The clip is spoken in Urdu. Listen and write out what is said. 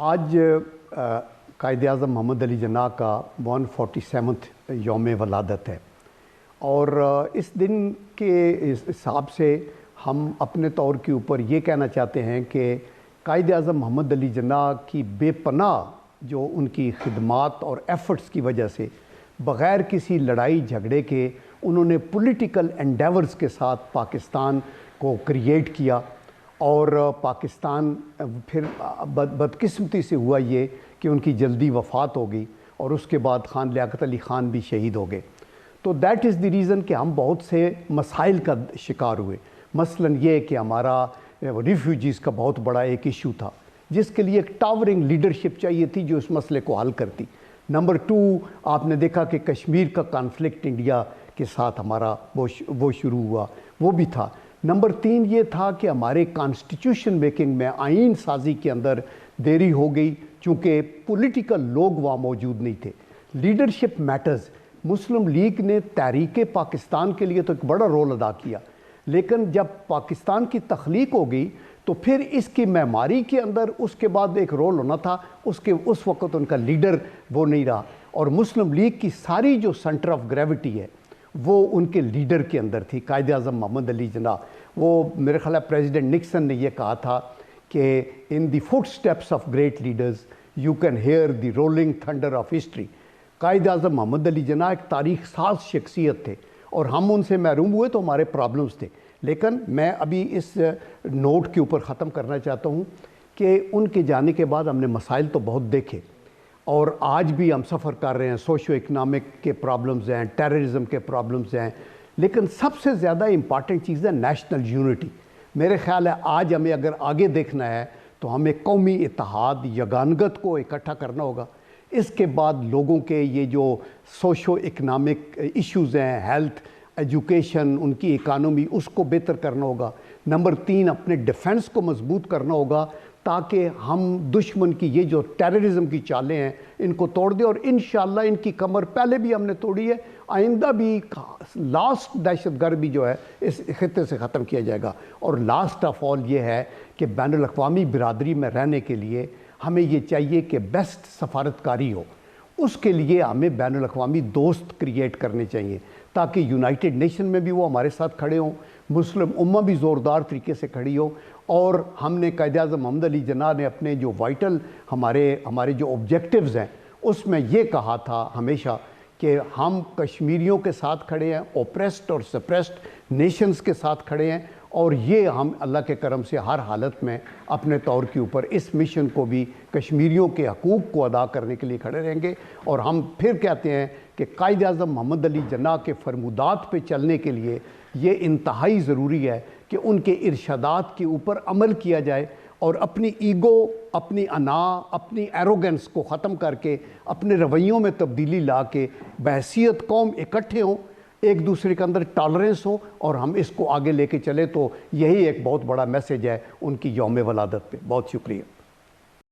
آج قائد اعظم محمد علی جناح کا 147 یوم ولادت ہے اور اس دن کے حساب سے ہم اپنے طور کے اوپر یہ کہنا چاہتے ہیں کہ قائد اعظم محمد علی جناح کی بے پناہ جو ان کی خدمات اور ایفرٹس کی وجہ سے بغیر کسی لڑائی جھگڑے کے انہوں نے پولیٹیکل انڈیورز کے ساتھ پاکستان کو کریٹ کیا اور پاکستان پھر بدقسمتی سے ہوا یہ کہ ان کی جلدی وفات ہو گئی اور اس کے بعد خان لیاقت علی خان بھی شہید ہو گئے۔ تو دیٹ از دی ریزن کہ ہم بہت سے مسائل کا شکار ہوئے، مثلا یہ کہ ہمارا ریفیوجیز کا بہت بڑا ایک ایشو تھا جس کے لیے ایک ٹاورنگ لیڈرشپ چاہیے تھی جو اس مسئلے کو حل کرتی۔ نمبر 2 آپ نے دیکھا کہ کشمیر کا کانفلکٹ انڈیا کے ساتھ ہمارا وہ شروع ہوا، وہ بھی تھا۔ نمبر 3 یہ تھا کہ ہمارے کانسٹیٹیوشن میکنگ میں آئین سازی کے اندر دیری ہو گئی چونکہ پولیٹیکل لوگ وہاں موجود نہیں تھے۔ لیڈرشپ میٹرز، مسلم لیگ نے تحریک پاکستان کے لیے تو ایک بڑا رول ادا کیا، لیکن جب پاکستان کی تخلیق ہو گئی تو پھر اس کی معماری کے اندر اس کے بعد ایک رول ہونا تھا، اس وقت ان کا لیڈر وہ نہیں رہا، اور مسلم لیگ کی ساری جو سینٹر آف گریوٹی ہے وہ ان کے لیڈر کے اندر تھی، قائد اعظم محمد علی جناح۔ وہ میرے خیال ہے پریزیڈنٹ نکسن نے یہ کہا تھا کہ in the footsteps of great leaders you can hear the rolling thunder of history. Quaid Azam محمد علی جناح ایک تاریخ ساز شخصیت تھے اور ہم ان سے محروم ہوئے تو ہمارے پرابلمز تھے، لیکن میں ابھی اس نوٹ کے اوپر ختم کرنا چاہتا ہوں کہ ان کے جانے کے بعد ہم نے مسائل تو بہت دیکھے اور آج بھی ہم سفر کر رہے ہیں، سوشو اکنامک کے پرابلمز ہیں، ٹیررزم کے پرابلمز ہیں، لیکن سب سے زیادہ امپارٹنٹ چیز ہے نیشنل یونٹی۔ میرے خیال ہے آج ہمیں اگر آگے دیکھنا ہے تو ہمیں قومی اتحاد یگانگت کو اکٹھا کرنا ہوگا۔ اس کے بعد لوگوں کے یہ جو سوشو اکنامک ایشوز ہیں، ہیلتھ، ایجوکیشن، ان کی اکانومی، اس کو بہتر کرنا ہوگا۔ نمبر 3 اپنے ڈیفنس کو مضبوط کرنا ہوگا تاکہ ہم دشمن کی یہ جو ٹیررزم کی چالیں ہیں ان کو توڑ دیں، اور انشاءاللہ ان کی کمر پہلے بھی ہم نے توڑی ہے، آئندہ بھی لاسٹ دہشت گرد بھی جو ہے اس خطے سے ختم کیا جائے گا۔ اور لاسٹ آف آل یہ ہے کہ بین الاقوامی برادری میں رہنے کے لیے ہمیں یہ چاہیے کہ بیسٹ سفارتکاری ہو، اس کے لیے ہمیں بین الاقوامی دوست کریٹ کرنے چاہیے تاکہ یونائٹڈ نیشن میں بھی وہ ہمارے ساتھ کھڑے ہوں، مسلم امہ بھی زوردار طریقے سے کھڑی ہو، اور ہم نے قائد اعظم محمد علی جناح نے اپنے جو وائٹل ہمارے جو آبجیکٹیوز ہیں اس میں یہ کہا تھا ہمیشہ کہ ہم کشمیریوں کے ساتھ کھڑے ہیں، اوپریسڈ اور سپریسڈ نیشنز کے ساتھ کھڑے ہیں، اور یہ ہم اللہ کے کرم سے ہر حالت میں اپنے طور کے اوپر اس مشن کو بھی کشمیریوں کے حقوق کو ادا کرنے کے لیے کھڑے رہیں گے۔ اور ہم پھر کہتے ہیں کہ قائد اعظم محمد علی جناح کے فرمودات پہ چلنے کے لیے یہ انتہائی ضروری ہے کہ ان کے ارشادات کے اوپر عمل کیا جائے اور اپنی ایگو، اپنی انا، اپنی ایروگنس کو ختم کر کے اپنے رویوں میں تبدیلی لا کے بحیثیت قوم اکٹھے ہوں، ایک دوسرے کے اندر ٹالرنس ہو اور ہم اس کو آگے لے کے چلیں۔ تو یہی ایک بہت بڑا میسیج ہے ان کی یوم ولادت پہ۔ بہت شکریہ۔